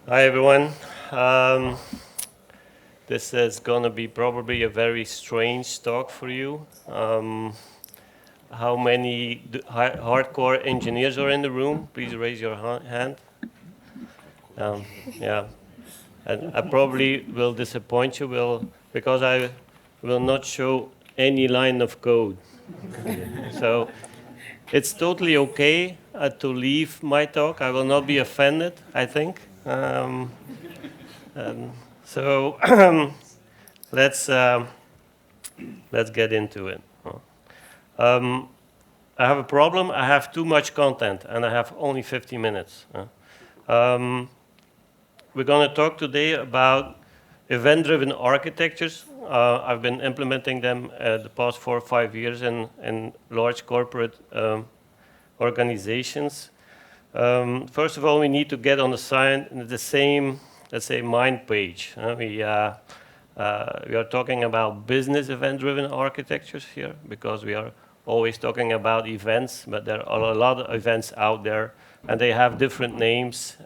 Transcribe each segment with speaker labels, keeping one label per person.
Speaker 1: Hi everyone. Um, this is going to be probably a very strange talk for you. How many hardcore engineers are in the room? Please raise your hand. Um, yeah, and I probably will disappoint you because I will not show any line of code. So it's totally okay to leave my talk. I will not be offended, I think. And so let's um, let's get into it. Um, I have a problem. I have too much content, and I have only 50 minutes. We're going to talk today about event-driven architectures. I've been implementing them the past 4 or 5 years in large corporate organizations. First of all, we need to get on the same, let's say, mind page. We are talking about business event-driven architectures here because we are always talking about events, but there are a lot of events out there, and they have different names.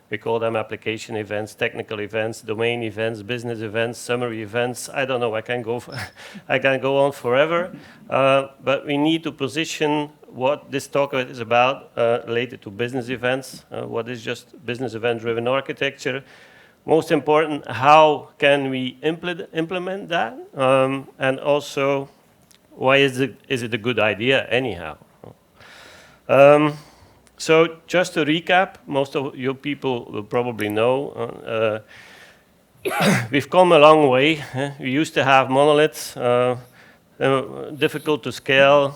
Speaker 1: We call them application events, technical events, domain events, business events, summary events. I don't know. I can go. I can go on forever. But we need to position what this talk is about related to business events. What is just business event-driven architecture? Most important, how can we implement that? And also, why is it a good idea anyhow? Um, so just to recap, most of you people will probably know, we've come a long way. We used to have monoliths, difficult to scale,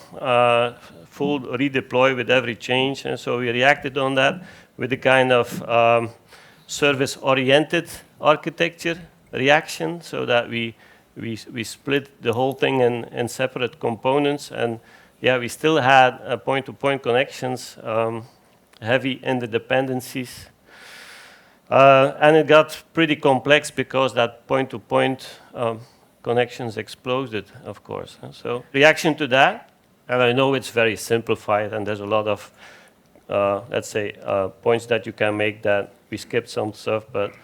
Speaker 1: full redeploy with every change, and so we reacted on that with a kind of service-oriented architecture reaction, so that we split the whole thing in separate components, and yeah, we still had point-to-point connections, heavy in the dependencies. And it got pretty complex because that point-to-point connections exploded, of course. So reaction to that, and I know it's very simplified, and there's a lot of, let's say, points that you can make that we skipped some stuff, but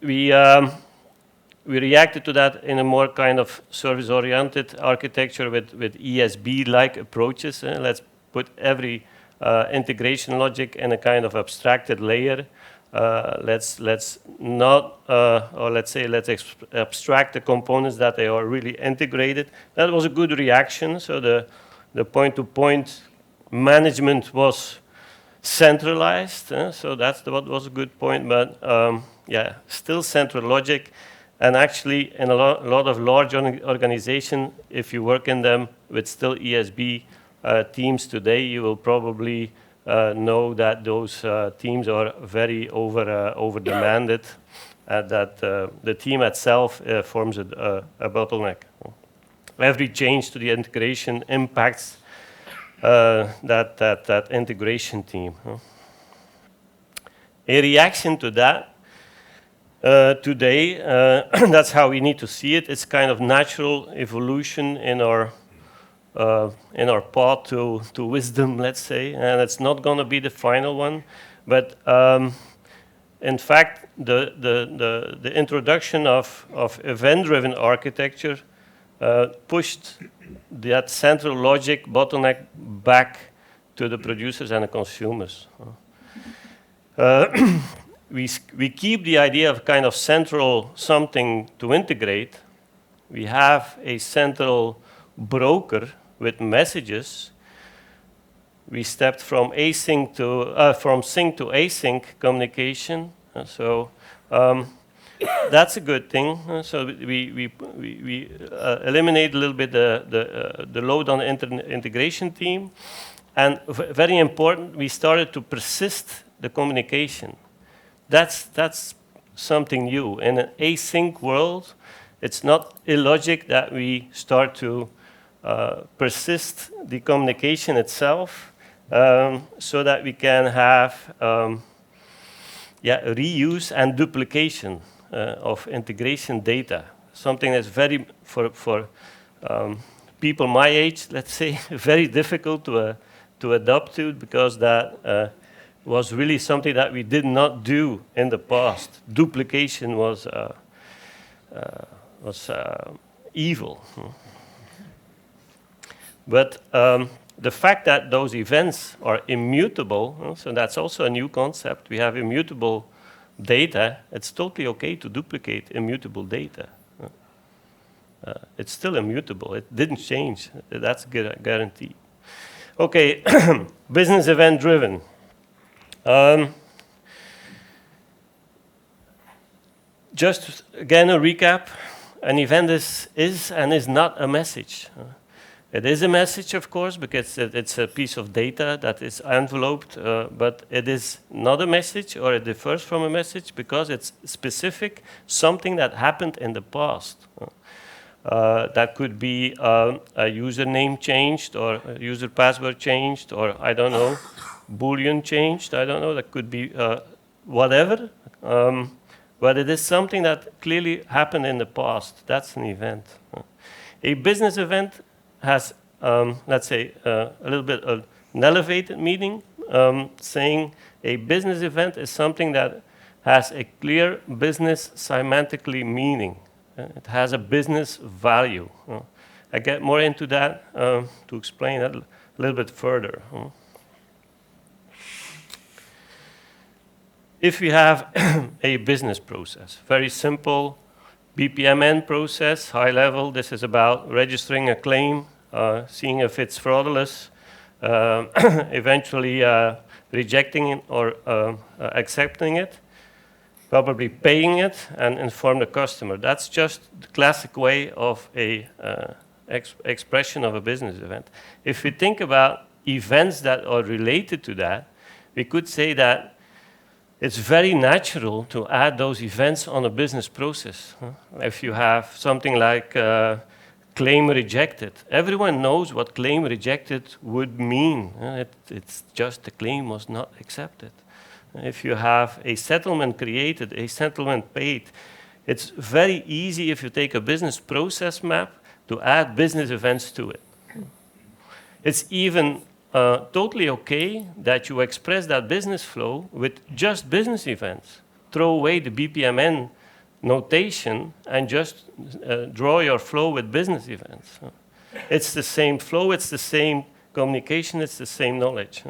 Speaker 1: we reacted to that in a more kind of service-oriented architecture with ESB-like approaches. Let's put every integration logic in a kind of abstracted layer. Let's not, or let's say, abstract the components that they are really integrated. That was a good reaction. So the point-to-point management was centralized. So that's what was a good point. But yeah, still central logic. And actually, in a lot of large organizations, if you work in them with still ESB teams today, you will probably know that those teams are very over demanded, and that the team itself forms a bottleneck. Every change to the integration impacts that integration team. A reaction to that today, that's how we need to see it. It's kind of natural evolution in our path to wisdom, let's say, and it's not going to be the final one. But in fact, the introduction of event-driven architecture pushed that central logic bottleneck back to the producers and the consumers. We keep the idea of kind of central something to integrate. We have a central broker with messages. We stepped from async to from sync to async communication. So that's a good thing. So we eliminate a little bit the load on the integration team, and very important, we started to persist the communication. That's something new. In an async world, it's not illogic that we start to persist the communication itself, so that we can have reuse and duplication of integration data. Something that's very, for people my age, let's say, very difficult to adapt to, because that was really something that we did not do in the past. Duplication was evil. But the fact that those events are immutable, so that's also a new concept. We have immutable data. It's totally okay to duplicate immutable data. It's still immutable. It didn't change. That's guaranteed. Okay, business event driven. Just again a recap. An event is and is not a message. It is a message, of course, because it's a piece of data that is enveloped, but it is not a message, or it differs from a message because it's specific, something that happened in the past. That could be a username changed, or a user password changed, or I don't know, Boolean changed, I don't know, that could be whatever. But it is something that clearly happened in the past. That's an event. A business event has, let's say, a little bit of an elevated meaning, saying a business event is something that has a clear business semantically meaning. It has a business value. I get more into that to explain that a little bit further. If we have a business process, very simple, BPMN process, high level, this is about registering a claim, seeing if it's fraudulent, eventually rejecting it or accepting it, probably paying it, and inform the customer. That's just the classic way of a expression of a business event. If we think about events that are related to that, we could say that it's very natural to add those events on a business process. If you have something like claim rejected, everyone knows what claim rejected would mean. It's just the claim was not accepted. If you have a settlement created, a settlement paid, it's very easy if you take a business process map to add business events to it. It's even totally okay that you express that business flow with just business events. Throw away the BPMN notation and just draw your flow with business events. It's the same flow, it's the same communication, it's the same knowledge.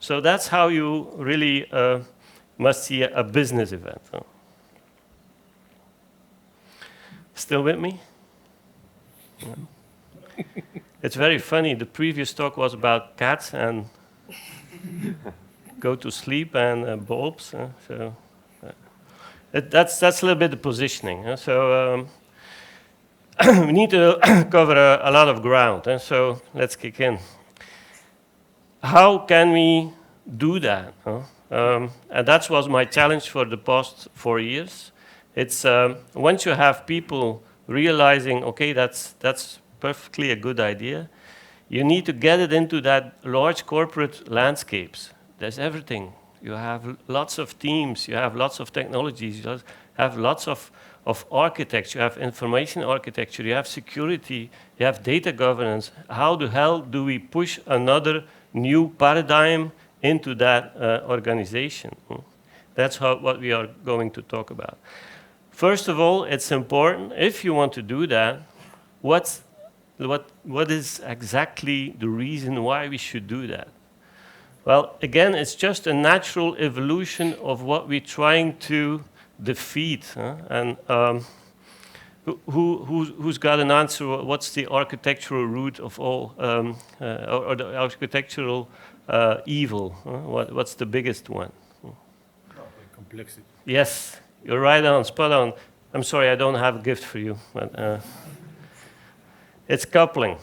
Speaker 1: So that's how you really must see a business event. Still with me? Yeah. It's very funny. The previous talk was about cats and go to sleep and bulbs. That's a little bit the positioning. So we need to cover a lot of ground. So let's kick in. How can we do that? And that was my challenge for the past 4 years. It's once you have people realizing, okay, that's perfectly a good idea, you need to get it into that large corporate landscapes. There's everything. You have lots of teams, you have lots of technologies, you have lots of architects, you have information architecture, you have security, you have data governance. How the hell do we push another new paradigm into that organization? That's what we are going to talk about. First of all, it's important, if you want to do that, what is exactly the reason why we should do that? Well, again, it's just a natural evolution of what we're trying to defeat. And who's got an answer? What's the architectural root of all, or the architectural evil? What's the biggest one?
Speaker 2: Complexity.
Speaker 1: Yes, you're right on, spot on. I'm sorry, I don't have a gift for you. But, it's coupling.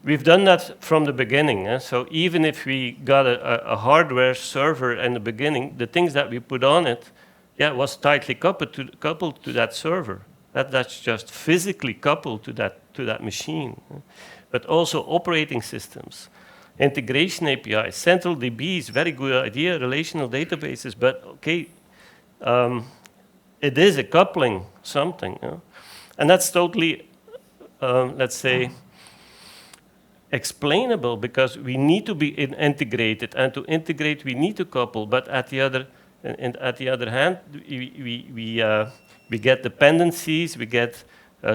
Speaker 1: We've done that from the beginning. So even if we got a hardware server in the beginning, the things that we put on it, was tightly coupled to that server. That's just physically coupled to that machine. But also operating systems, integration APIs, central DBs, very good idea, relational databases, but okay, it is a coupling something. And that's totally, let's say, explainable because we need to be integrated, and to integrate we need to couple. But at the other hand, we get dependencies, we get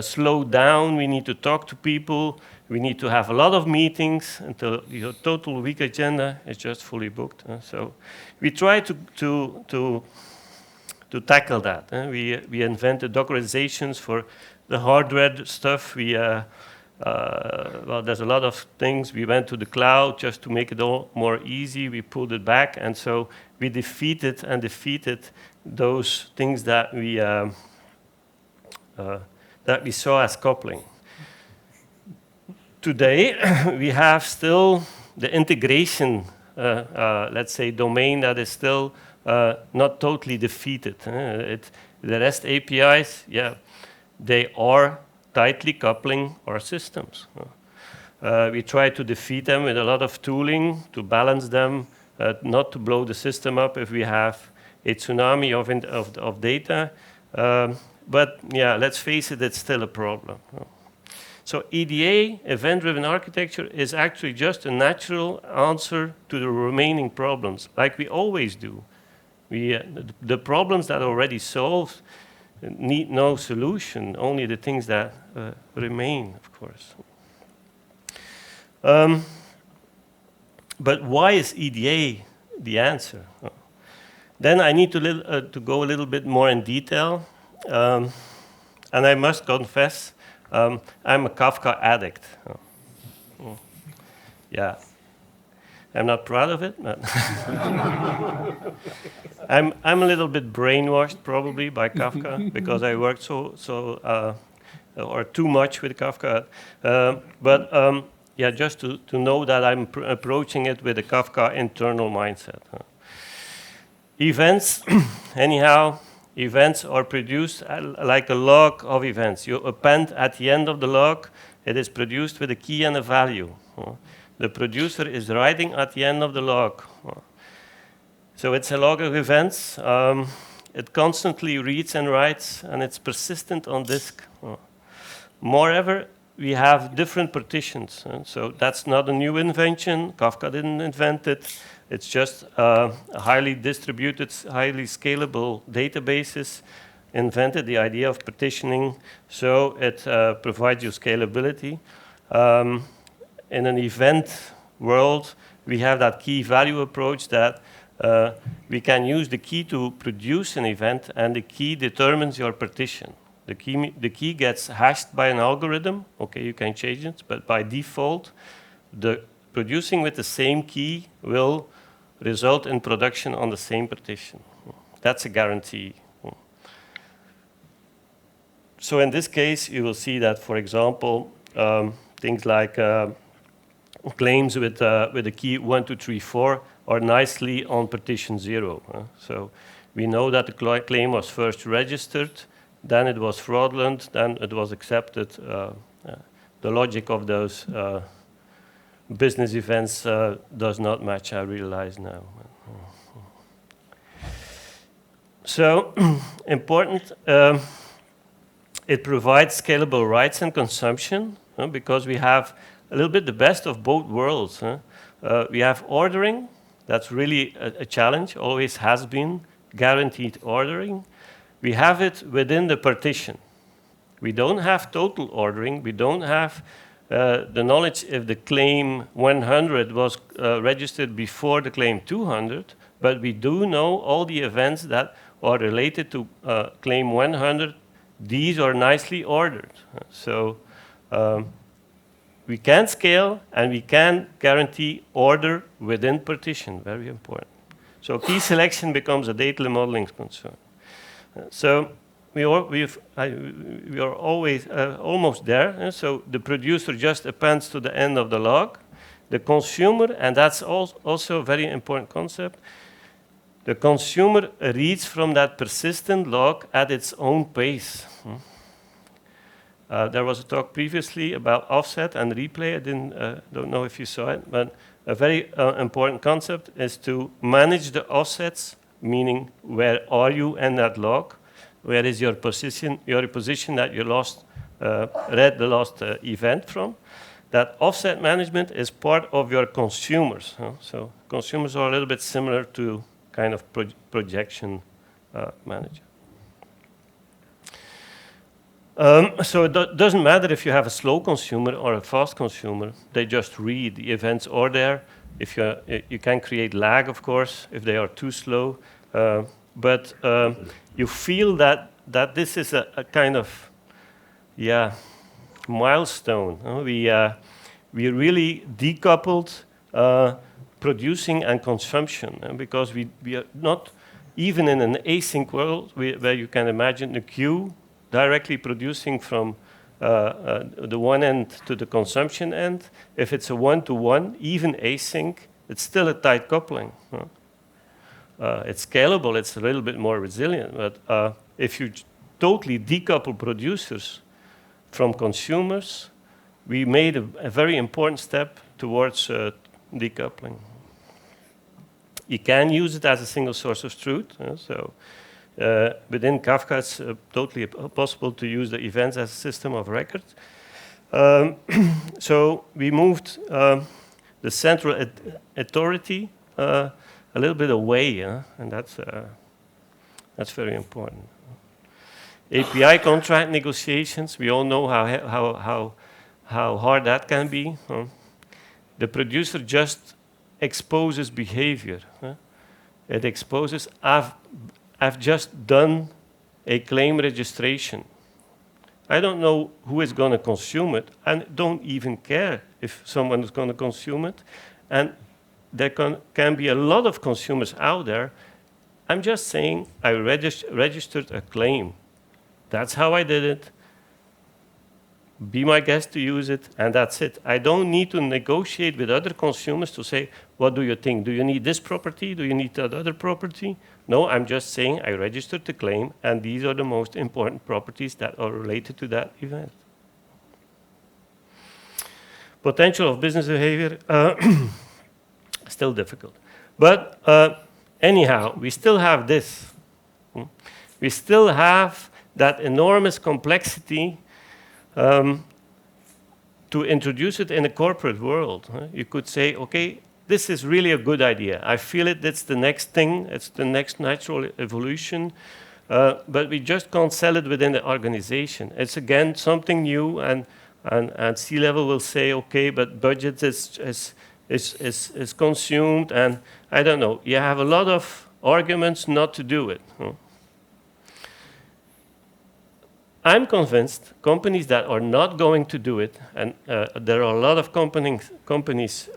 Speaker 1: slowed down. We need to talk to people. We need to have a lot of meetings until your total week agenda is just fully booked. So we try to tackle that. We invented Dockerizations for the hardware stuff. Well, there's a lot of things. We went to the cloud just to make it all more easy. We pulled it back, and so we defeated those things that we saw as coupling. Today, we have still the integration, let's say, domain that is still not totally defeated. The REST APIs, yeah, they are tightly coupling our systems. We try to defeat them with a lot of tooling to balance them, not to blow the system up if we have a tsunami of data. But yeah, let's face it, it's still a problem. So EDA, event-driven architecture, is actually just a natural answer to the remaining problems, like we always do. The problems that are already solved need no solution, only the things that remain, of course. But why is EDA the answer? Then I need to go a little bit more in detail. And I must confess, I'm a Kafka addict. Yeah. I'm not proud of it, but I'm a little bit brainwashed probably by Kafka because I worked or too much with Kafka. But yeah, just to know that I'm approaching it with a Kafka internal mindset. Events, anyhow, events are produced like a log of events. You append at the end of the log, it is produced with a key and a value. The producer is writing at the end of the log. So it's a log of events. It constantly reads and writes, and it's persistent on disk. Moreover, we have different partitions. So that's not a new invention. Kafka didn't invent it. It's just a highly distributed, highly scalable databases invented the idea of partitioning, so it provides you scalability. In an event world, we have that key value approach that we can use the key to produce an event, and the key determines your partition. The key gets hashed by an algorithm. Okay, you can change it, but by default, the producing with the same key will result in production on the same partition. That's a guarantee. So in this case, you will see that, for example, things like claims with the key 1, 2, 3, 4 are nicely on partition 0. So we know that the claim was first registered, then it was fraudulent, then it was accepted. The logic of those business events does not match, I realize now. So important, it provides scalable writes and consumption because we have a little bit the best of both worlds. We have ordering, that's really a challenge, always has been, guaranteed ordering. We have it within the partition. We don't have total ordering, we don't have the knowledge if the claim 100 was registered before the claim 200, but we do know all the events that are related to claim 100. These are nicely ordered. So we can scale and we can guarantee order within partition, very important. So key selection becomes a data modeling concern. So we are always almost there. So the producer just appends to the end of the log. The consumer, and that's also a very important concept, the consumer reads from that persistent log at its own pace. There was a talk previously about offset and replay. I don't know if you saw it, but a very important concept is to manage the offsets, meaning where are you in that log? Where is your position that you read the last event from? that offset management is part of your consumers. So consumers are a little bit similar to kind of projection manager. So it doesn't matter if you have a slow consumer or a fast consumer. They just read. The events are there. If you can create lag, of course, if they are too slow. But you feel that this is a kind of, milestone. We really decoupled producing and consumption, because we are not even in an async world where you can imagine the queue directly producing from the one end to the consumption end. If it's a one-to-one, even async, it's still a tight coupling. It's scalable, it's a little bit more resilient, but if you totally decouple producers from consumers, we made a very important step towards decoupling. You can use it as a single source of truth. So within Kafka, it's totally possible to use the events as a system of record. So we moved the central authority a little bit away, and that's very important. API contract negotiations, we all know how hard that can be. The producer just exposes behavior. It exposes, I've just done a claim registration. I don't know who is going to consume it, and don't even care if someone is going to consume it. And there can be a lot of consumers out there. I'm just saying I registered a claim. That's how I did it. Be my guest to use it, and that's it. I don't need to negotiate with other consumers to say, what do you think? Do you need this property? Do you need that other property? No, I'm just saying I registered the claim, and these are the most important properties that are related to that event. Potential of business behavior, still difficult. But anyhow, we still have this. We still have that enormous complexity to introduce it in a corporate world. You could say, okay, this is really a good idea. I feel it, that's the next thing, it's the next natural evolution, but we just can't sell it within the organization. It's again something new, and C-level will say, okay, but budget is consumed, and I don't know. You have a lot of arguments not to do it. I'm convinced companies that are not going to do it, and there are a lot of companies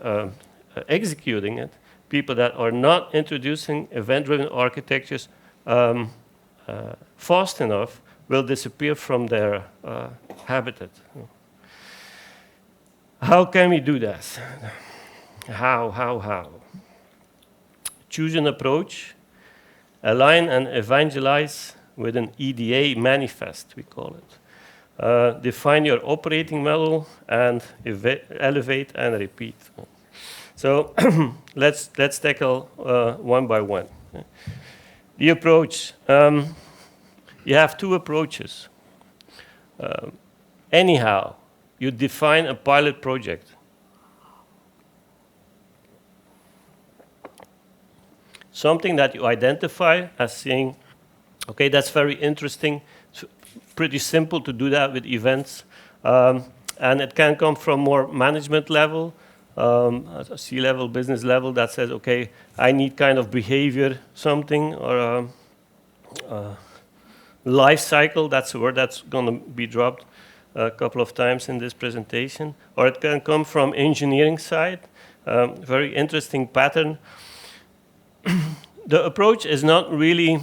Speaker 1: executing it, people that are not introducing event-driven architectures fast enough, will disappear from their habitat. How can we do that? How? Choose an approach, align and evangelize with an EDA manifest, we call it. Define your operating model and elevate and repeat. So let's tackle one by one. The approach. You have two approaches. Anyhow, you define a pilot project. Something that you identify as saying, okay, that's very interesting. It's pretty simple to do that with events. And it can come from more management level, a C-level, business level that says, okay, I need kind of behavior, something, or life cycle. That's a word that's going to be dropped a couple of times in this presentation. Or it can come from engineering side, very interesting pattern. The approach is not really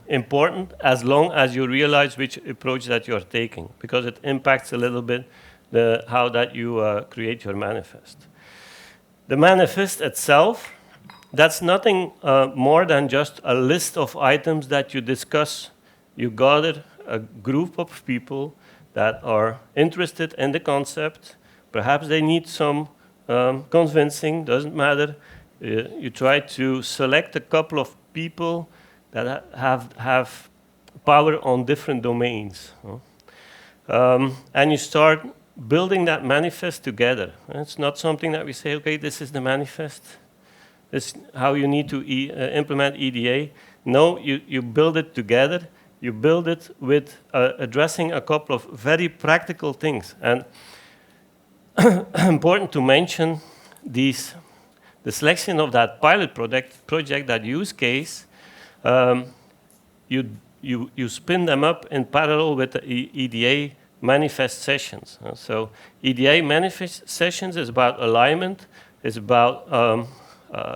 Speaker 1: important as long as you realize which approach that you're taking, because it impacts a little bit how that you create your manifest. The manifest itself, that's nothing more than just a list of items that you discuss. You gather a group of people that are interested in the concept. Perhaps they need some convincing, doesn't matter. You try to select a couple of people that have power on different domains. And you start building that manifest together. It's not something that we say, okay, this is the manifest. This is how you need to implement EDA. No, you build it together. You build it with addressing a couple of very practical things. And important to mention the selection of that pilot project, that use case, you spin them up in parallel with the EDA manifest sessions. So EDA manifest sessions is about alignment, is about,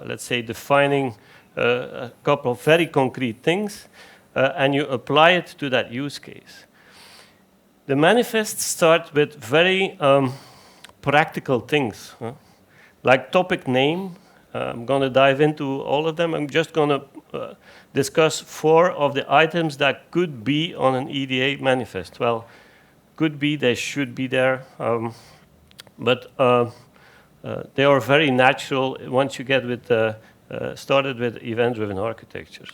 Speaker 1: let's say, defining a couple of very concrete things, and you apply it to that use case. The manifests start with very practical things, like topic name. I'm going to dive into all of them. I'm just going to discuss 4 of the items that could be on an EDA manifest. Well, could be, they should be there, but they are very natural once you get with started with event-driven architectures.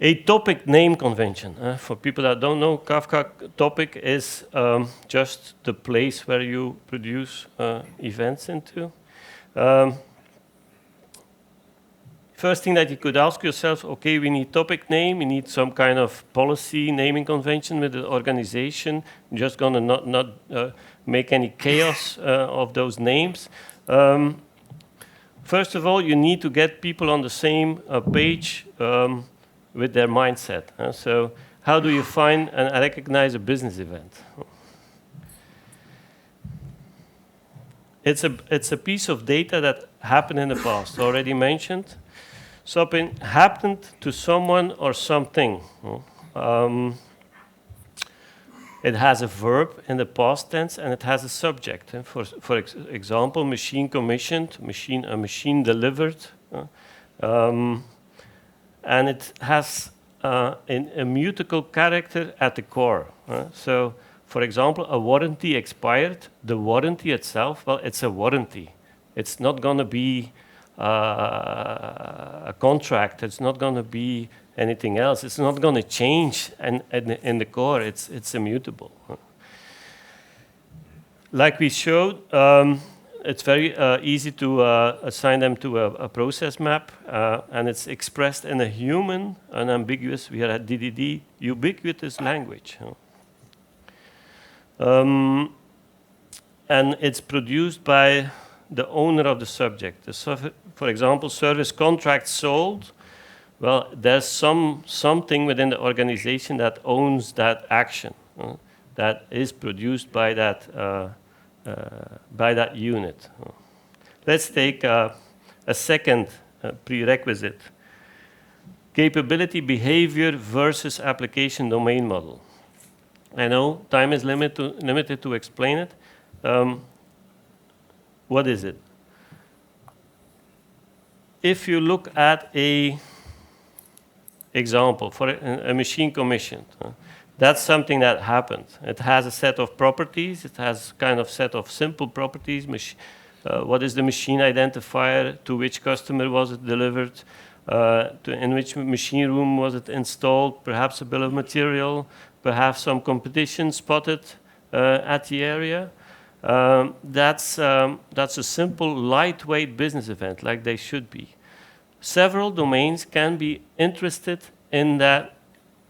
Speaker 1: A topic name convention. For people that don't know, Kafka topic is just the place where you produce events into. First thing that you could ask yourself, okay, we need topic name, we need some kind of policy naming convention with the organization. I'm just going to not make any chaos of those names. First of all, you need to get people on the same page with their mindset. So how do you find and recognize a business event? It's a piece of data that happened in the past, already mentioned. Something happened to someone or something. It has a verb in the past tense and it has a subject. For example, machine commissioned, a machine delivered. And it has an immutable character at the core. So, for example, a warranty expired. The warranty itself, well, it's a warranty. It's not going to be a contract. It's not going to be anything else. It's not going to change in the core. It's immutable. Like we showed, it's very easy to assign them to a process map, and it's expressed in a human, unambiguous, we are at DDD, ubiquitous language. And it's produced by the owner of the subject. For example, service contract sold. Well, there's something within the organization that owns that action that is produced by that unit. Let's take a second prerequisite: capability behavior versus application domain model. I know time is limited to explain it. What is it? If you look at a example for a machine commissioned, that's something that happened. It has a set of properties. It has kind of set of simple properties. What is the machine identifier? To which customer was it delivered? In which machine room was it installed? Perhaps a bill of material. Perhaps some competition spotted at the area. That's a simple, lightweight business event, like they should be. Several domains can be interested in that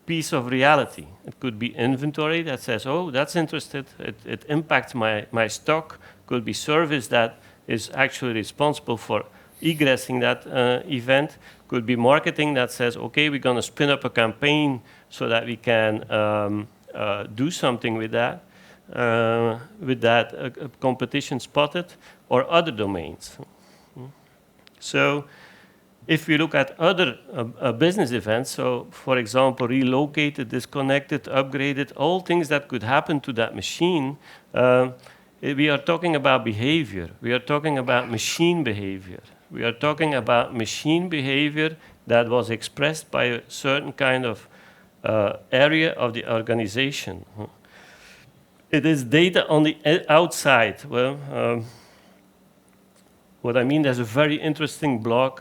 Speaker 1: piece of reality. It could be inventory that says, oh, that's interested. It impacts my stock. Could be service that is actually responsible for egressing that event. Could be marketing that says, okay, we're going to spin up a campaign so that we can do something with that. Competition spotted, or other domains. So if we look at other business events, so for example, relocated, disconnected, upgraded, all things that could happen to that machine, we are talking about behavior. We are talking about machine behavior. We are talking about machine behavior that was expressed by a certain kind of area of the organization. It is data on the outside. Well, what I mean, there's a very interesting blog,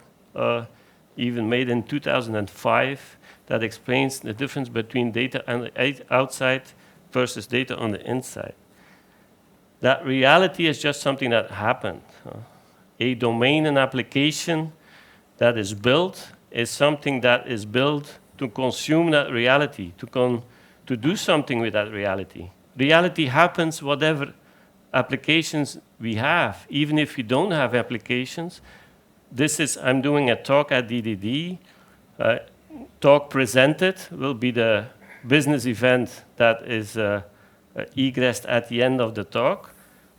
Speaker 1: even made in 2005, that explains the difference between data on the outside versus data on the inside. that reality is just something that happened. A domain and application that is built is something that is built to consume that reality, to do something with that reality. Reality happens whatever applications we have. Even if we don't have applications, I'm doing a talk at DDD. Talk presented will be the business event that is egressed at the end of the talk.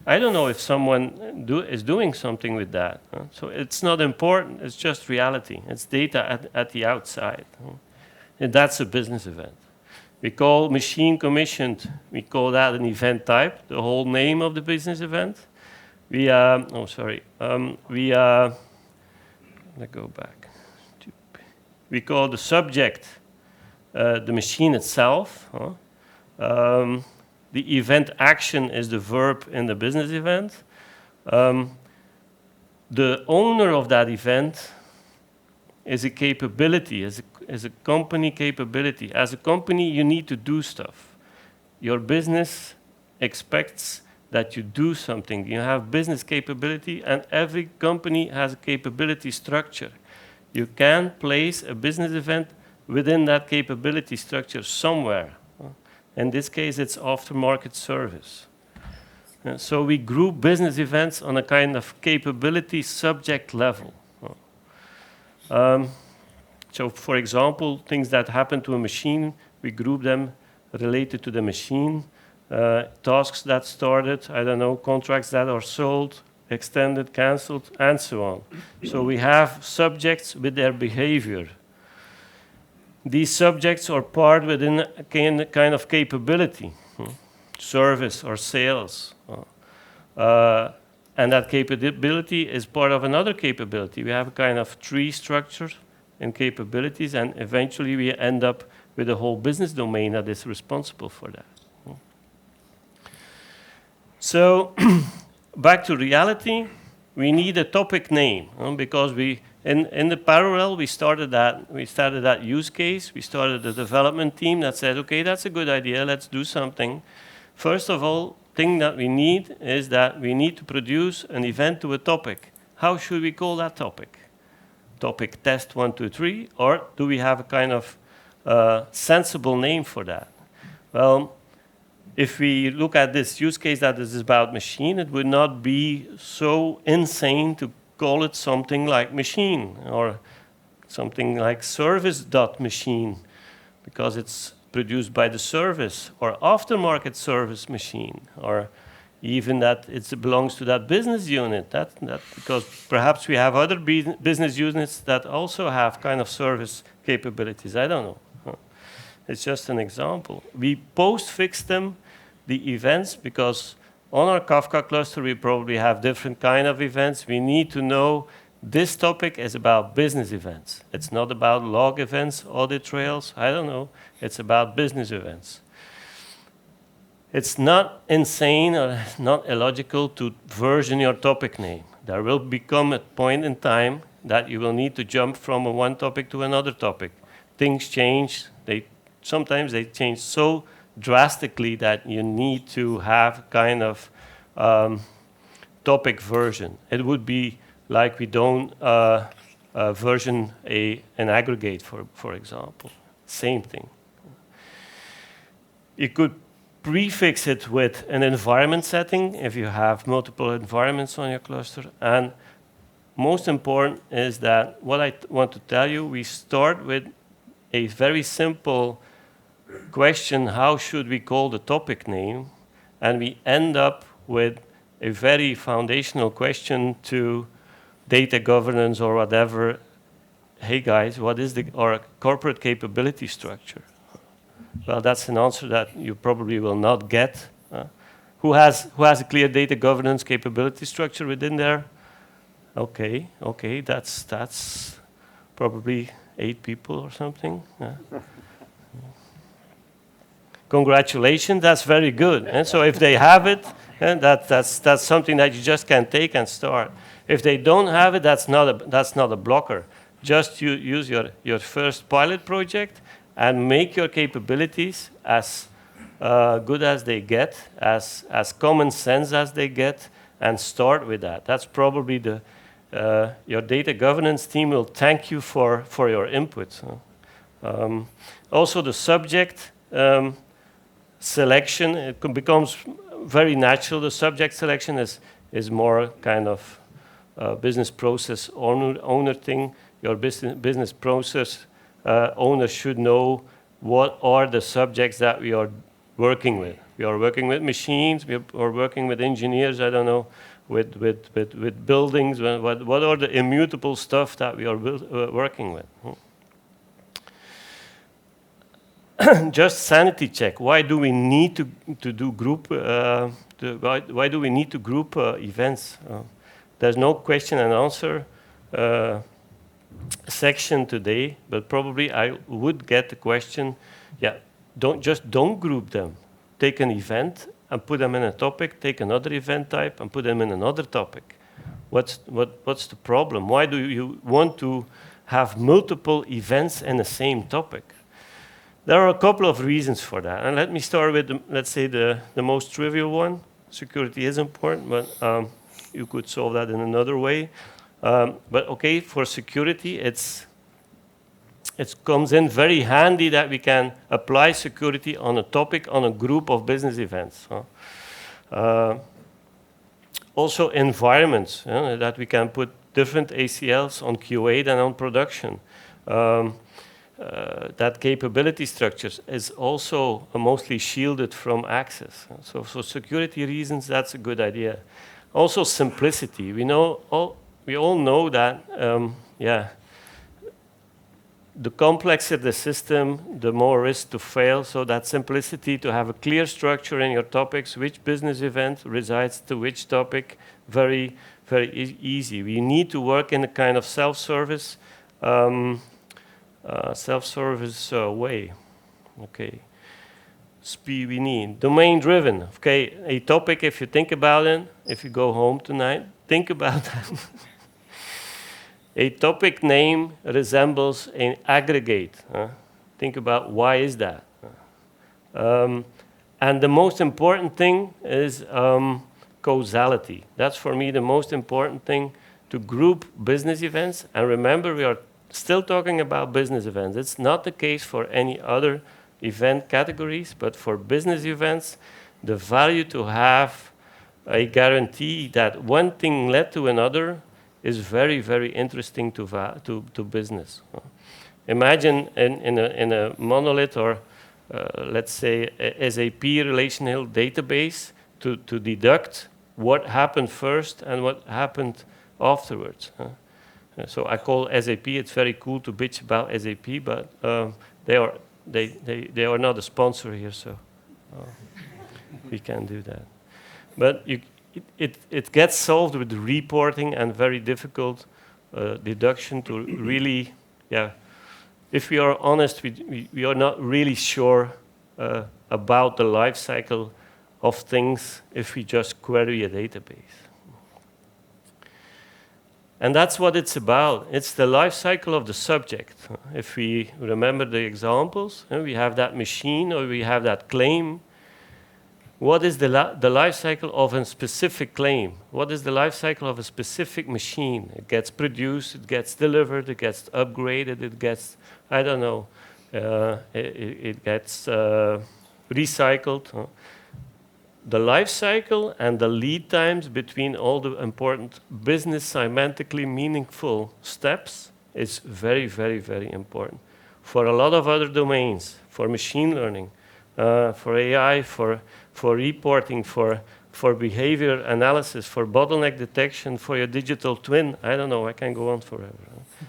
Speaker 1: I don't know if someone is doing something with that. So it's not important, it's just reality. It's data at the outside. And that's a business event. We call machine commissioned, we call that an event type, the whole name of the business event. Let go back. We call the subject the machine itself. The event action is the verb in the business event. The owner of that event is a capability, is a company capability. As a company, you need to do stuff. Your business expects that you do something. You have business capability, and every company has a capability structure. You can place a business event within that capability structure somewhere. In this case, it's aftermarket service. So we group business events on a kind of capability subject level. So for example, things that happen to a machine, we group them related to the machine. Tasks that started, I don't know, contracts that are sold, extended, cancelled, and so on. So we have subjects with their behavior. These subjects are part within a kind of capability, service or sales. And that capability is part of another capability. We have a kind of tree structure and capabilities, and eventually we end up with a whole business domain that is responsible for that. So back to reality, we need a topic name because in the parallel we started that use case. We started a development team that said, okay, that's a good idea. Let's do something. First of all, thing that we need is that we need to produce an event to a topic. How should we call that topic? Topic test 1, 2, 3, or do we have a kind of sensible name for that? Well, if we look at this use case that is about machine, it would not be so insane to call it something like machine or something like service.machine because it's produced by the service or aftermarket service machine, or even that it belongs to that business unit. That because perhaps we have other business units that also have kind of service capabilities. I don't know. It's just an example. We post-fix them, the events, because on our Kafka cluster we probably have different kind of events. We need to know this topic is about business events. It's not about log events, audit trails, I don't know. It's about business events. It's not insane or not illogical to version your topic name. There will become a point in time that you will need to jump from one topic to another topic. Things change. Sometimes they change so drastically that you need to have kind of topic version. It would be like we don't version an aggregate, for example. Same thing. You could prefix it with an environment setting if you have multiple environments on your cluster. And most important is that what I want to tell you, we start with a very simple question, how should we call the topic name? And we end up with a very foundational question to data governance or whatever. Hey guys, what is our corporate capability structure? Well, that's an answer that you probably will not get. Who has a clear data governance capability structure within there? Okay, that's probably 8 people or something. Congratulations, that's very good. And so if they have it, and that's something that you just can take and start. If they don't have it, that's not a blocker. Just use your first pilot project and make your capabilities as good as they get, as common sense as they get, and start with that. That's probably your data governance team will thank you for your input. Also, the subject selection, it becomes very natural. The subject selection is more kind of business process owner thing. Your business process owner should know what are the subjects that we are working with. We are working with machines, we are working with engineers, I don't know, with buildings. What are the immutable stuff that we are working with? Just sanity check. Why do we need to do group? Why do we need to group events? There's no question and answer section today, but probably I would get the question. Yeah, don't group them. Take an event and put them in a topic. Take another event type and put them in another topic. What's the problem? Why do you want to have multiple events in the same topic? There are a couple of reasons for that. And let me start with, let's say, the most trivial one. Security is important, but you could solve that in another way. But okay, for security, it comes in very handy that we can apply security on a topic, on a group of business events. Also environments, that we can put different ACLs on QA than on production. That capability structures is also mostly shielded from access. So for security reasons, that's a good idea. Also simplicity. We all know that, the complexer the system, the more risk to fail. So that simplicity, to have a clear structure in your topics, which business event resides to which topic, very, very easy. We need to work in a kind of self-service way. Okay. Speed we need. Domain-driven. Okay, a topic, if you think about it, if you go home tonight, think about that. A topic name resembles an aggregate. Think about why is that. And the most important thing is causality. That's for me the most important thing, to group business events. And remember, we are still talking about business events. It's not the case for any other event categories, but for business events, the value to have a guarantee that one thing led to another is very, very interesting to business. Imagine in a monolith or let's say a SAP relational database to deduct what happened first and what happened afterwards. So I call SAP. It's very cool to bitch about SAP, but they are not a sponsor here, so we can't do that. But it gets solved with reporting and very difficult deduction to really, if we are honest, we are not really sure about the life cycle of things if we just query a database. And that's what it's about. It's the life cycle of the subject. If we remember the examples, we have that machine or we have that claim. What is the life cycle of a specific claim? What is the life cycle of a specific machine? It gets produced, it gets delivered, it gets upgraded, it gets, I don't know, it gets recycled. The life cycle and the lead times between all the important business semantically meaningful steps is very, very, very important. For a lot of other domains, for machine learning, for AI, for reporting, for behavior analysis, for bottleneck detection, for your digital twin, I don't know, I can go on forever.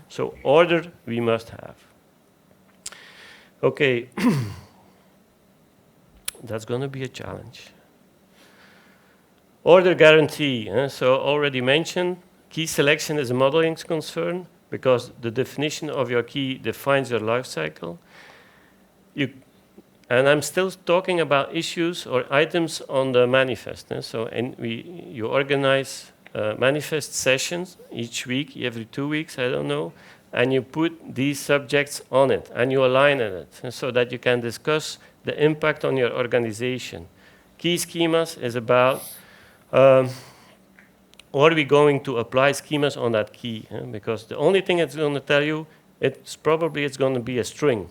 Speaker 1: So order we must have. Okay, that's going to be a challenge. Order guarantee. So already mentioned, key selection is a modeling concern because the definition of your key defines your life cycle. And I'm still talking about issues or items on the manifest. So you organize manifest sessions each week, every 2 weeks, I don't know, and you put these subjects on it and you align in it so that you can discuss the impact on your organization. Key schemas is about, are we going to apply schemas on that key? Because the only thing it's going to tell you, it's going to be a string.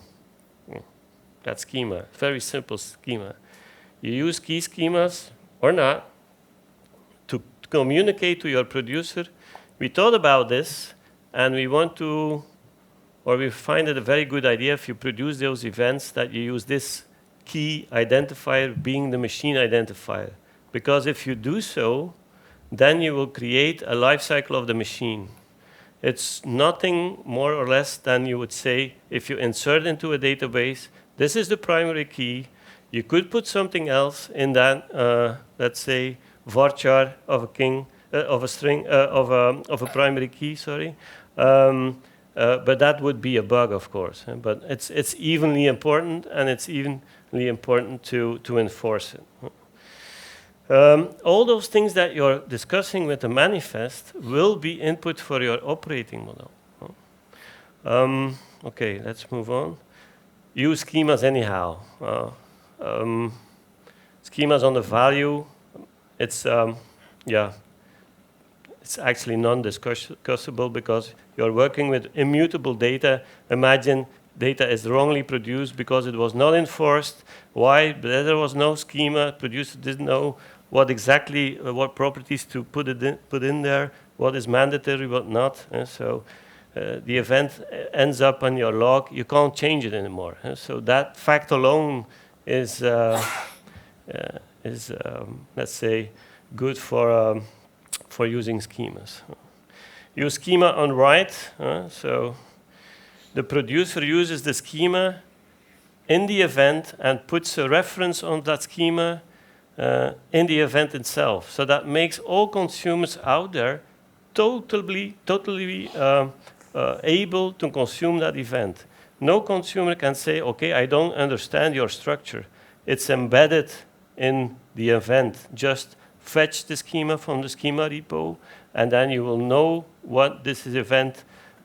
Speaker 1: That schema, very simple schema. You use key schemas or not to communicate to your producer. We thought about this, and we want to, or we find it a very good idea if you produce those events that you use this key identifier being the machine identifier. Because if you do so, then you will create a life cycle of the machine. It's nothing more or less than you would say if you insert into a database, this is the primary key. You could put something else in that, let's say, varchar of a king, of a string, of a primary key, sorry. But that would be a bug, of course. But it's evenly important, and it's evenly important to enforce it. All those things that you're discussing with the manifest will be input for your operating model. Okay, let's move on. Use schemas anyhow. Schemas on the value, it's actually non-discussable because you're working with immutable data. Imagine data is wrongly produced because it was not enforced. Why? There was no schema. Producer didn't know what exactly, what properties to put in there, what is mandatory, what not. So the event ends up on your log. You can't change it anymore. So that fact alone is let's say, good for using schemas. Use schema on write. So the producer uses the schema in the event and puts a reference on that schema in the event itself. So that makes all consumers out there totally able to consume that event. No consumer can say, okay, I don't understand your structure. It's embedded in the event. Just fetch the schema from the schema repo, and then you will know what this event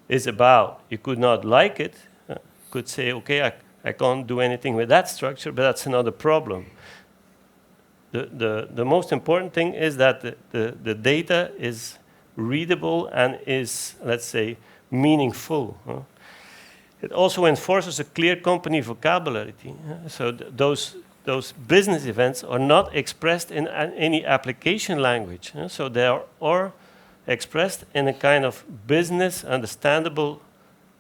Speaker 1: is about. You could not like it. Could say, okay, I can't do anything with that structure, but that's another problem. The most important thing is that the data is readable and is, let's say, meaningful. It also enforces a clear company vocabulary. So those business events are not expressed in any application language. So they are expressed in a kind of business understandable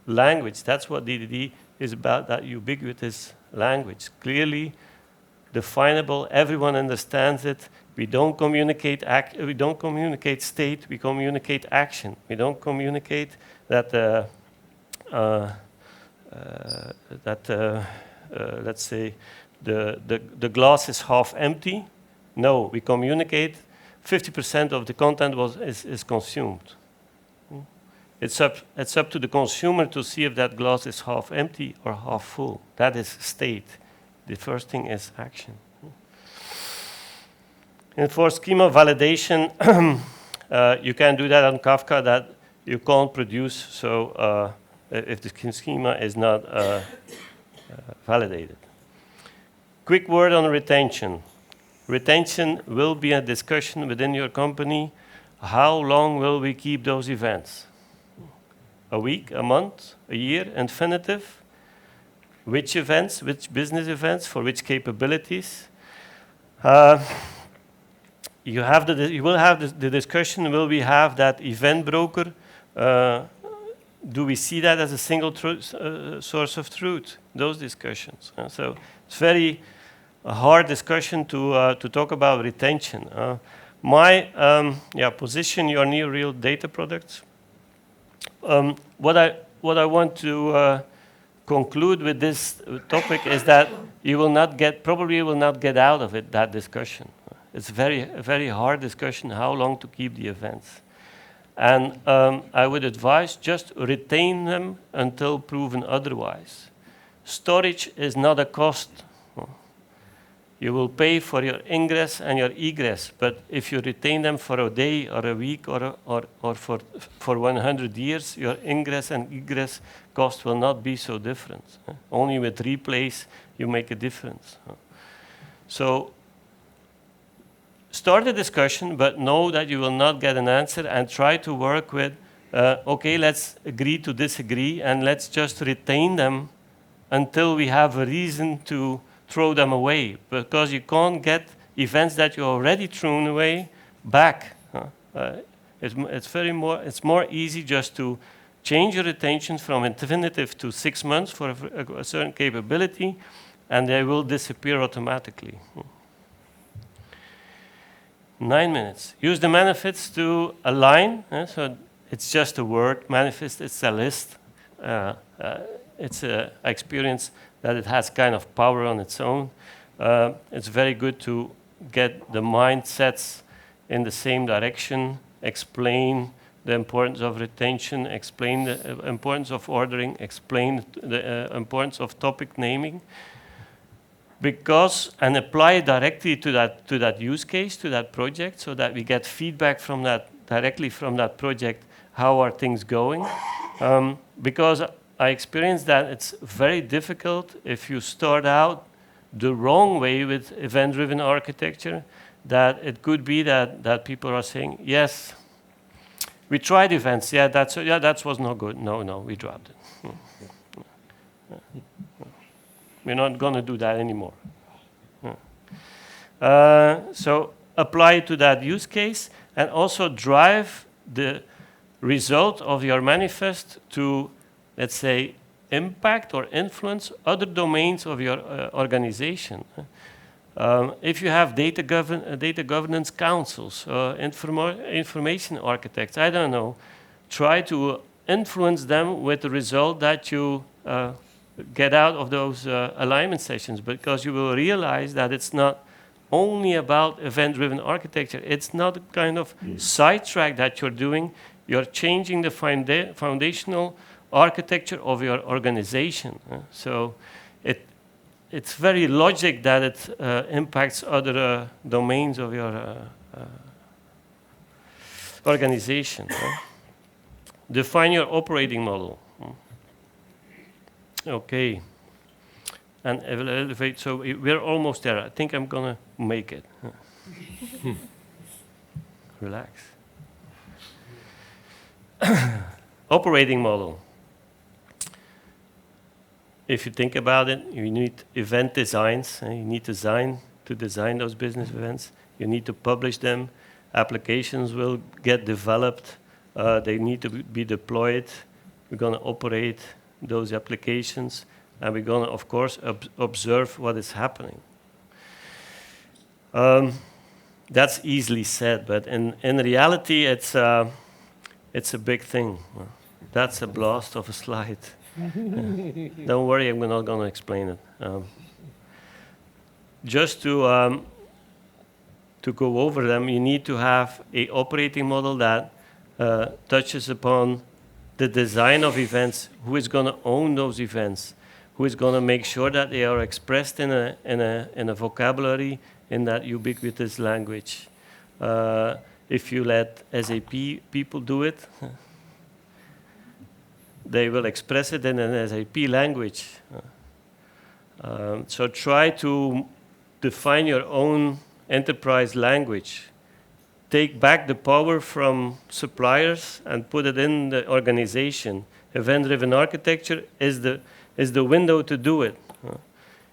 Speaker 1: language. That's what DDD is about, that ubiquitous language. Clearly definable, everyone understands it. We don't communicate state, we communicate action. We don't communicate that let's say the glass is half empty. No, we communicate 50% of the content is consumed. It's up to the consumer to see if that glass is half empty or half full. That is state. The first thing is action. And for schema validation, you can do that on Kafka that you can't produce. So if the schema is not validated. Quick word on retention. Retention will be a discussion within your company. How long will we keep those events? A week, a month, a year, infinitive? Which events, which business events, for which capabilities? You will have the discussion, will we have that event broker? Do we see that as a single source of truth? Those discussions. So it's very hard discussion to talk about retention. My position your new real data products. What I want to conclude with this topic is that you will not get out of it that discussion. It's a very hard discussion how long to keep the events. And I would advise just retain them until proven otherwise. Storage is not a cost. You will pay for your ingress and your egress, but if you retain them for a day or a week or for 100 years, your ingress and egress cost will not be so different. Only with replace you make a difference. So start a discussion, but know that you will not get an answer, and try to work with, okay, let's agree to disagree, and let's just retain them until we have a reason to throw them away, because you can't get events that you already thrown away back. It's more easy just to change your retention from infinitive to 6 months for a certain capability, and they will disappear automatically. 9 minutes. Use the manifests to align. So it's just a word. Manifest, it's a list. It's an experience that it has kind of power on its own. It's very good to get the mindsets in the same direction, explain the importance of retention, explain the importance of ordering, explain the importance of topic naming, and apply it directly to that use case, to that project, so that we get feedback from that directly from that project. How are things going? Because I experienced that it's very difficult if you start out the wrong way with event-driven architecture, that it could be that people are saying, yes, we tried events, that was not good. No, we dropped it. We're not going to do that anymore. So apply it to that use case, and also drive the result of your manifest to, let's say, impact or influence other domains of your organization. If you have data governance councils, information architects, I don't know, try to influence them with the result that you get out of those alignment sessions, because you will realize that it's not only about event-driven architecture. It's not a kind of sidetrack that you're doing. You're changing the foundational architecture of your organization. So it's very logic that it impacts other domains of your organization. Define your operating model. Okay. And elevate, so we're almost there. I think I'm gonna make it. Relax. Operating model. If you think about it, you need event designs. You need to design those business events. You need to publish them. Applications will get developed. They need to be deployed. We're going to operate those applications. And we're going to, of course, observe what is happening. That's easily said, but in reality, it's a big thing. That's a blast of a slide. Don't worry, I'm not going to explain it. Just to go over them, you need to have an operating model that touches upon the design of events, who is going to own those events, who is going to make sure that they are expressed in a vocabulary, in that ubiquitous language. If you let SAP people do it, they will express it in an SAP language. So try to define your own enterprise language. Take back the power from suppliers and put it in the organization. Event-driven architecture is the window to do it.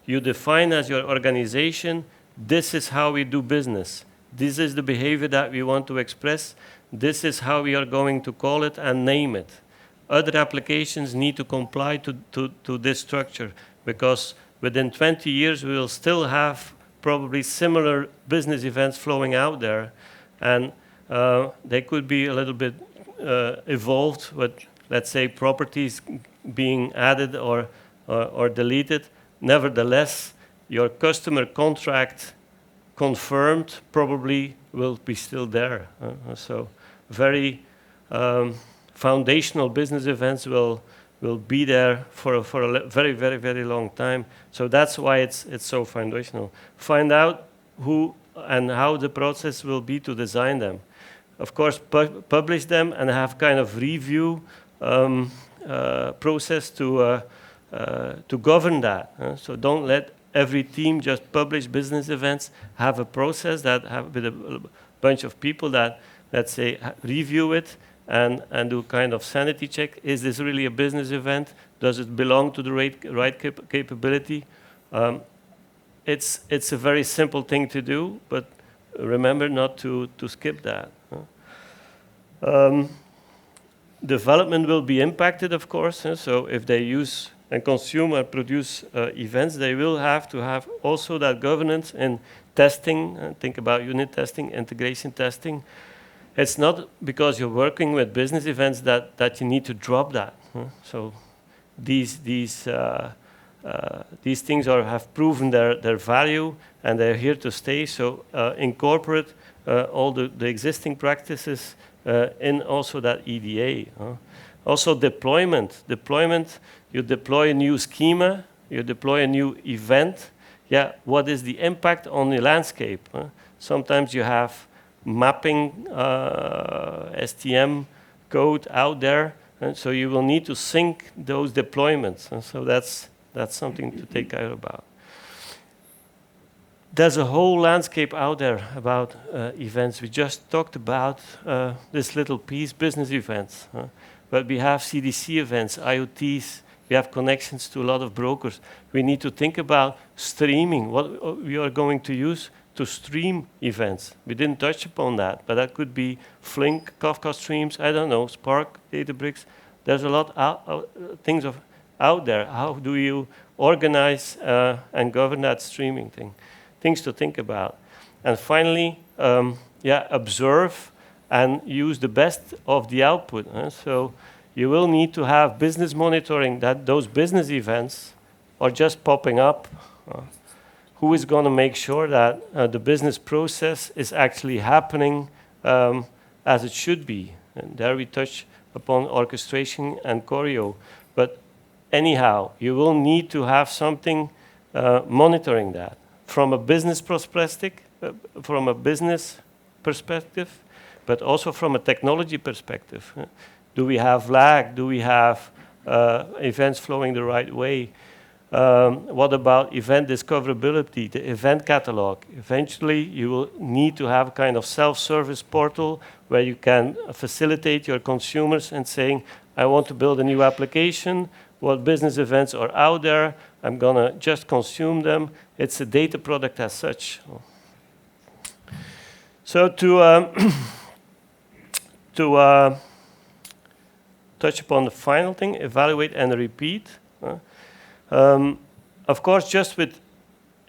Speaker 1: You define as your organization, this is how we do business. This is the behavior that we want to express. This is how we are going to call it and name it. Other applications need to comply to this structure, because within 20 years we will still have probably similar business events flowing out there, and they could be a little bit evolved with, let's say, properties being added or deleted. Nevertheless, your customer contract confirmed probably will be still there. So very foundational business events will will be there for a very, very, very long time. So that's why it's so foundational. Find out who and how the process will be to design them. Of course, publish them and have kind of review process to govern that. So don't let every team just publish business events. Have a process that have with a bunch of people that, let's say, review it and do kind of sanity check. Is this really a business event? Does it belong to the right capability? It's a very simple thing to do, but remember not to skip that. Development will be impacted, of course. So if they use and consume or produce events, they will have to have also that governance in testing. Think about unit testing, integration testing. It's not because you're working with business events that you need to drop that. So these things have proven their value and they're here to stay. So incorporate all the existing practices in also that EDA. Also deployment. Deployment, you deploy a new schema, you deploy a new event. Yeah, what is the impact on the landscape? Sometimes you have mapping STM code out there, and so you will need to sync those deployments. And so that's something to take care about. There's a whole landscape out there about events. We just talked about this little piece, business events. But we have CDC events, IoTs. We have connections to a lot of brokers. We need to think about streaming, what we are going to use to stream events. We didn't touch upon that, but that could be Flink, Kafka streams, I don't know, Spark, Databricks. There's a lot things out there. How do you organize and govern that streaming thing? Things to think about. And finally, observe and use the best of the output. So you will need to have business monitoring that those business events are just popping up. Who is going to make sure that the business process is actually happening as it should be? And there we touch upon orchestration and choreo. But anyhow, you will need to have something monitoring that from a business perspective, but also from a technology perspective. Do we have lag? Do we have events flowing the right way? What about event discoverability, the event catalog? Eventually, you will need to have a kind of self-service portal where you can facilitate your consumers and saying, I want to build a new application. What business events are out there? I'm going to just consume them. It's a data product as such. So to touch upon the final thing, evaluate and repeat. Of course, just with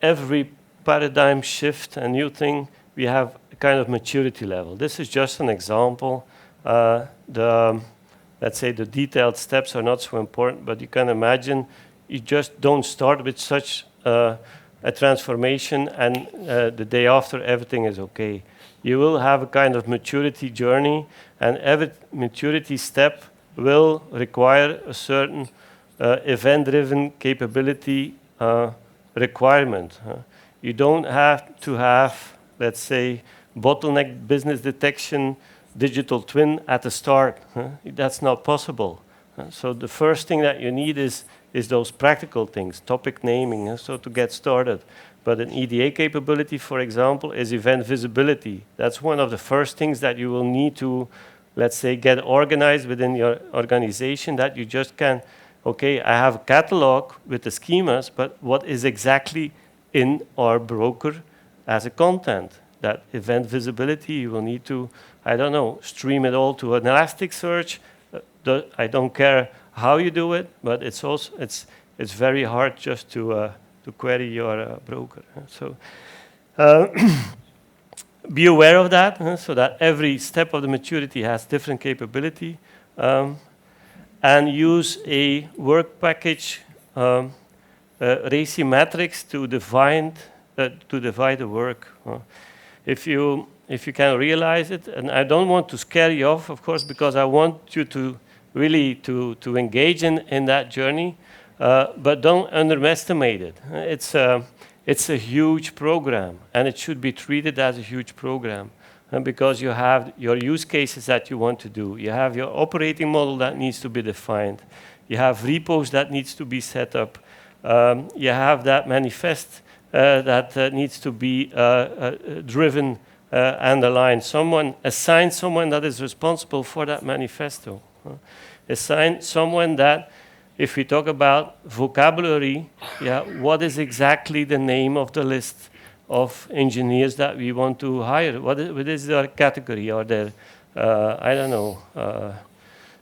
Speaker 1: every paradigm shift and new thing, we have a kind of maturity level. This is just an example. Let's say the detailed steps are not so important, but you can imagine you just don't start with such a transformation and the day after everything is okay. You will have a kind of maturity journey, and every maturity step will require a certain event-driven capability requirement. You don't have to have, let's say, bottleneck business detection, digital twin at the start. That's not possible. So the first thing that you need is those practical things, topic naming, so to get started. But an EDA capability, for example, is event visibility. That's one of the first things that you will need to, let's say, get organized within your organization, that you just can, okay, I have a catalog with the schemas, but what is exactly in our broker as a content? That event visibility, you will need to, I don't know, stream it all to an Elasticsearch. I don't care how you do it, but it's also it's very hard just to query your broker. So be aware of that, so that every step of the maturity has different capability, and use a work package RACI matrix to divide the work. If you can realize it, and I don't want to scare you off, of course, because I want you to really to engage in that journey, but don't underestimate it. It's a huge program, and it should be treated as a huge program. Because you have your use cases that you want to do. You have your operating model that needs to be defined. You have repos that needs to be set up. You have that manifest that needs to be driven and aligned. Assign someone that is responsible for that manifesto. Assign someone that, if we talk about vocabulary, what is exactly the name of the list of engineers that we want to hire? What is their category? Are there, I don't know,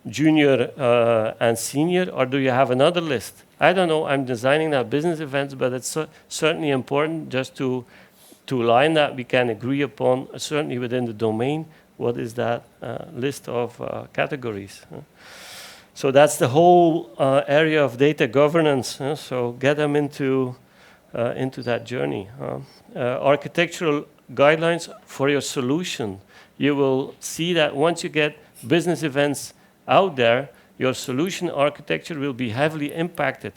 Speaker 1: junior and senior, or do you have another list? I don't know. I'm designing that business events, but it's certainly important just to line that we can agree upon, certainly within the domain, what is that list of categories. So that's the whole area of data governance. So get them into that journey. Architectural guidelines for your solution. You will see that once you get business events out there, your solution architecture will be heavily impacted.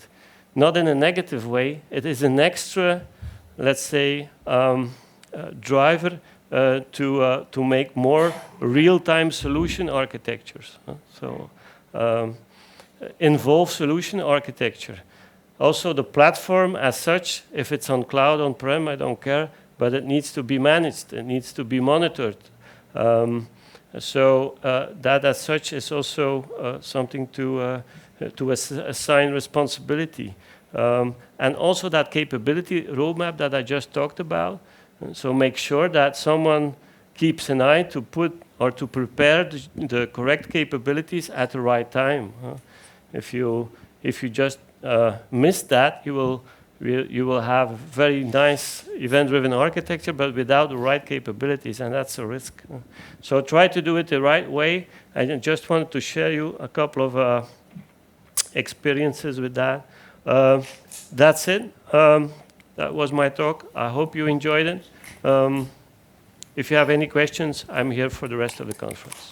Speaker 1: Not in a negative way. It is an extra, let's say, driver to make more real-time solution architectures. So involve solution architecture. Also, the platform as such, if it's on cloud, on-prem, I don't care, but it needs to be managed. It needs to be monitored. So that as such is also something to assign responsibility. And also that capability roadmap that I just talked about. So make sure that someone keeps an eye to put or to prepare the correct capabilities at the right time. If you just miss that, you will have a very nice event-driven architecture, but without the right capabilities, and that's a risk. So try to do it the right way. I just wanted to share you a couple of experiences with that. That's it. That was my talk. I hope you enjoyed it. If you have any questions, I'm here for the rest of the conference.